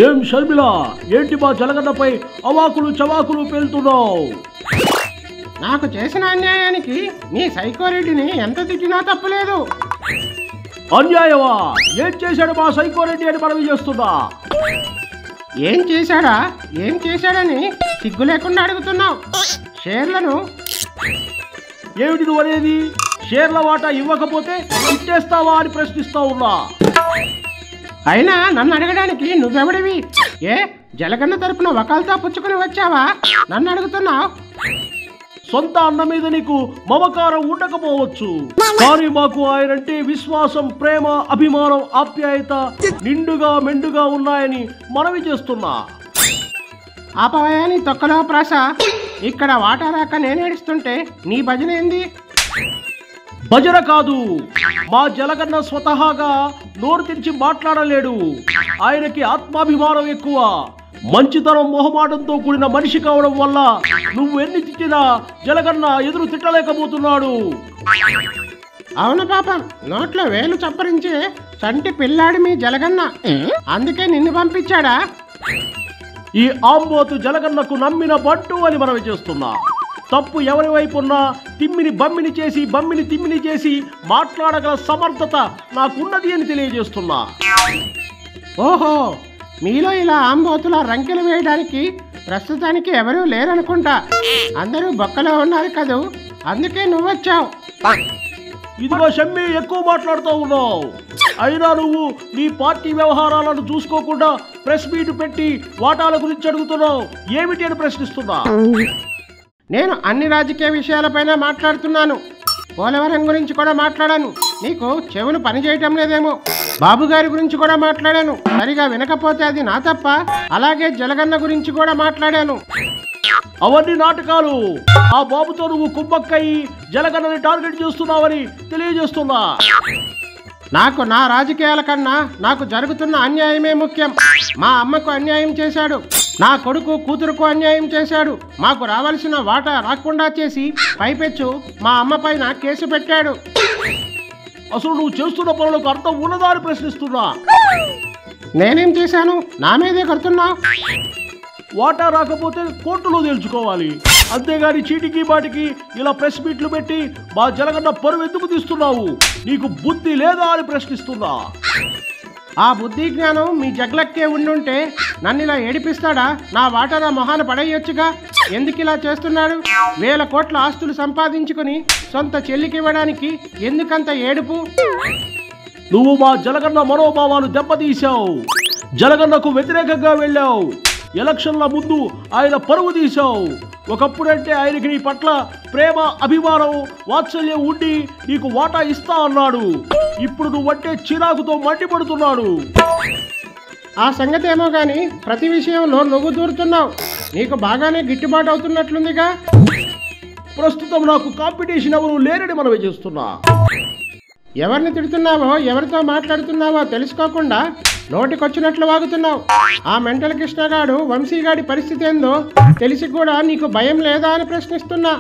ఏం షర్మిల, ఏంటి మా జలగన్నపై అవాకులు చవాకులు పేలుతున్నావు? నాకు చేసిన అన్యాయానికి నీ సైకోరెడ్డిని ఎంత తిట్టినా తప్పులేదు. అన్యాయమా? ఏం చేశాడు మా సైకోరెడ్డి అని మనవి చేస్తున్నా. ఏం చేశాడని సిగ్గు లేకుండా అడుగుతున్నావు. షేర్లను ఏమిటి నువ్వు అనేది? షేర్ల వాటా ఇవ్వకపోతే ఇచ్చేస్తావా అని ప్రశ్నిస్తా ఉన్నా. అయినా నన్ను అడగడానికి నువ్వెవడివి? జలగన్న తరపున వకాల్తా పుచ్చుకుని వచ్చావా? నన్ను అడుగుతున్నావు. సొంత అన్న మీద నీకు మమకారం ఉండకపోవచ్చు, కానీ మాకు ఆయనంటే విశ్వాసం, ప్రేమ, అభిమానం, ఆప్యాయత నిండుగా మెండుగా ఉన్నాయని మనవి చేస్తున్నా. ఆపవయాని తొక్కలో ప్రాస. ఇక్కడ వాటా రాక నేనేడుస్తుంటే నీ భజన ఏంది? భజన కాదు, మా జలగన్న స్వతహాగా నోరు తెరిచి మాట్లాడలేడు. ఆయనకి ఆత్మాభిమానం ఎక్కువ. మంచితనం, మొహమాటంతో కూడిన మనిషి కావడం వల్ల నువ్వు ఎన్ని తిట్టినా జలగన్న ఎదురు తిట్టలేకపోతున్నాడు. అవును పాపం, నోట్లో వేలు చప్పరించే చంటి పిల్లాడి మీ జలగన్న. అందుకే నిన్ను పంపించాడా? ఈ ఆంబోతు జలగన్నకు నమ్మిన బంటు అని మనవి చేస్తున్నా. తప్పు ఎవరి వైపు ఉన్నా తిమ్మిని బమ్మిని చేసి, బమ్మిని తిమ్మిని చేసి మాట్లాడగల సమర్థత నాకున్నది అని తెలియజేస్తున్నా. ఓహో, మీలో ఇలా ఆంబోతుల రంకెలు వేయడానికి ప్రస్తుతానికి ఎవరూ లేరనుకుంటా. అందరూ బొక్కలో ఉన్నారు కదూ, అందుకే నువ్వొచ్చావు. ఇదిగో షమ్మి, ఎక్కువ మాట్లాడుతూ ఉన్నావు. అయినా నువ్వు నీ పార్టీ వ్యవహారాలను చూసుకోకుండా ప్రెస్ మీట్ పెట్టి వాటాల గురించి అడుగుతున్నావు. ఏమిటి అని ప్రశ్నిస్తున్నా. నేను అన్ని రాజకీయ విషయాలపైన మాట్లాడుతున్నాను. పోలవరం గురించి కూడా మాట్లాడాను. నీకు చెవులు పనిచేయటం లేదేమో. బాబు గారి గురించి కూడా మాట్లాడాను. సరిగా వినకపోతే అది నా తప్ప. అలాగే జలగన్న గురించి కూడా మాట్లాడాను. అవన్నీ నాటకాలు. ఆ బాబుతో నువ్వు కుమ్మక్కయి జలగన్నని టార్గెట్ చేస్తున్నావని తెలియజేస్తున్నా. నాకు నా రాజకీయాల కన్నా నాకు జరుగుతున్న అన్యాయమే ముఖ్యం. మా అమ్మకు అన్యాయం చేశాడు, నా కొడుకు కూతురుకు అన్యాయం చేశాడు. మాకు రావాల్సిన వాటా రాకుండా చేసి పైపెచ్చు మా అమ్మ పైన కేసు పెట్టాడు. అసలు నువ్వు చేస్తున్న పనులకు అర్థం ఉన్నదా అని ప్రశ్నిస్తున్నా. నేనేం చేశాను? నా మీదే కడుతున్నావు. వాటా రాకపోతే కోర్టులో తేల్చుకోవాలి, అంతేగాని చీటికి బాటికి ఇలా ప్రెస్ మీట్లు పెట్టి మా జలగన్న పరువు ఎందుకు తీస్తున్నావు? నీకు బుద్ధి లేదా అని ప్రశ్నిస్తున్నా. ఆ బుద్ధి జ్ఞానం మీ జగ్లక్కే ఉండుంటే నన్ను ఇలా ఏడిపిస్తాడా? నా వాటా నా మొహాన పడేయొచ్చుగా. ఎందుకు ఇలా చేస్తున్నాడు? 1000 కోట్ల ఆస్తులు సంపాదించుకుని సొంత చెల్లికి ఇవ్వడానికి ఎందుకంత ఏడుపు? నువ్వు మా జలగన్న మనోభావాలు దెబ్బతీశావు. జలగన్నకు వ్యతిరేకంగా వెళ్ళావు. ఎలక్షన్ల ముందు ఆయన పరువు తీశావు. ఒకప్పుడంటే ఆయనకి నీ పట్ల ప్రేమ, అభిమానం, వాత్సల్యం ఉండి నీకు వాటా ఇస్తా అన్నాడు. ఇప్పుడు నువ్వంటే చిరాకుతో మండిపడుతున్నాడు. ఆ సంగతి ఏమో కానీ ప్రతి విషయంలో నువ్వు దూరుతున్నావు. నీకు బాగానే గిట్టుబాటు అవుతున్నట్లుందిగా. ప్రస్తుతం నాకు కాంపిటీషన్ ఎవరు లేరని మనవి చేస్తున్నా. ఎవరిని తిడుతున్నావో, ఎవరితో మాట్లాడుతున్నావో తెలుసుకోకుండా నోటికొచ్చినట్లు వాగుతున్నావు. ఆ మెంటల్ కృష్ణగాడు, వంశీగాడి పరిస్థితి ఏందో తెలిసి కూడా నీకు భయం లేదా అని ప్రశ్నిస్తున్నా.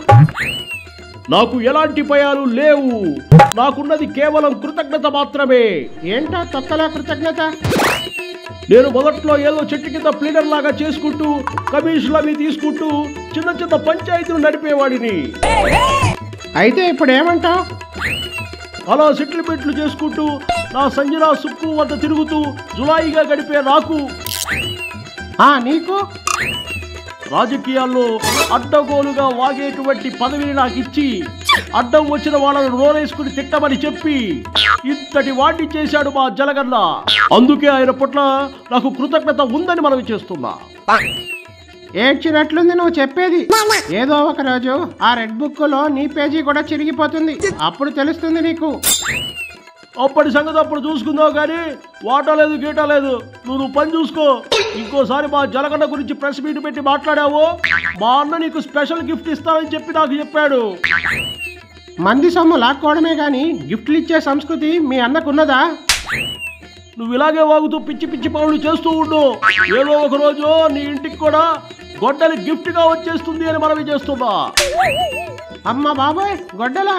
నాకు ఎలాంటి భయాలు లేవు. నాకున్నది కేవలం కృతజ్ఞత మాత్రమే. ఏంటో తొక్కలా కృతజ్ఞత? నేను మొదట్లో ఏదో చెట్టు కింద ప్లీడర్ లాగా చేసుకుంటూ కమిషన్లు అవి తీసుకుంటూ చిన్న చిన్న పంచాయతీలు నడిపేవాడిని. అయితే ఇప్పుడు ఏమంటావు? అలా సెటిల్మెంట్లు చేసుకుంటూ నా సంజనా సుక్కు వద్ద తిరుగుతూ జులాయిగా గడిపే నీకు రాజకీయాల్లో అడ్డగోలుగా వాగేటువంటి పదవిని నాకు ఇచ్చి అడ్డం వచ్చిన వాళ్ళను నోరేసుకుని తిట్టమని చెప్పి ఇంతటి వాడిని చేశాడు మా జలగన్న. అందుకే ఆయన పట్ల నాకు కృతజ్ఞత ఉందని మనవి చేస్తున్నా. ఏడ్చినట్లుంది నువ్వు చెప్పేది. ఏదో ఒక రోజు ఆ రెడ్ బుక్ లో నీ పేజీ కూడా చిరిగిపోతుంది. అప్పుడు తెలుస్తుంది నీకు. అప్పటి సంగతి అప్పుడు చూసుకుందావు, కానీ వాటా లేదు, గీటా లేదు. నువ్వు పని చూసుకో. ఇంకోసారి మా జలగన్న గురించి ప్రెస్ మీట్ పెట్టి మాట్లాడావో మా అన్న నీకు స్పెషల్ గిఫ్ట్ ఇస్తానని చెప్పి నాకు చెప్పాడు. మంది సొమ్ము లాక్కోవడమే కానీ గిఫ్ట్లు ఇచ్చే సంస్కృతి మీ అన్నకున్నదా? నువ్వు ఇలాగే వాగుతూ పిచ్చి పిచ్చి పనులు చేస్తూ ఉండు. ఏదో ఒక రోజు నీ ఇంటికి కూడా గొడ్డలి గిఫ్ట్ గా వచ్చేస్తుంది అని మనవి చేస్తున్నా. అమ్మ బాబాయ్, గొడ్డలా?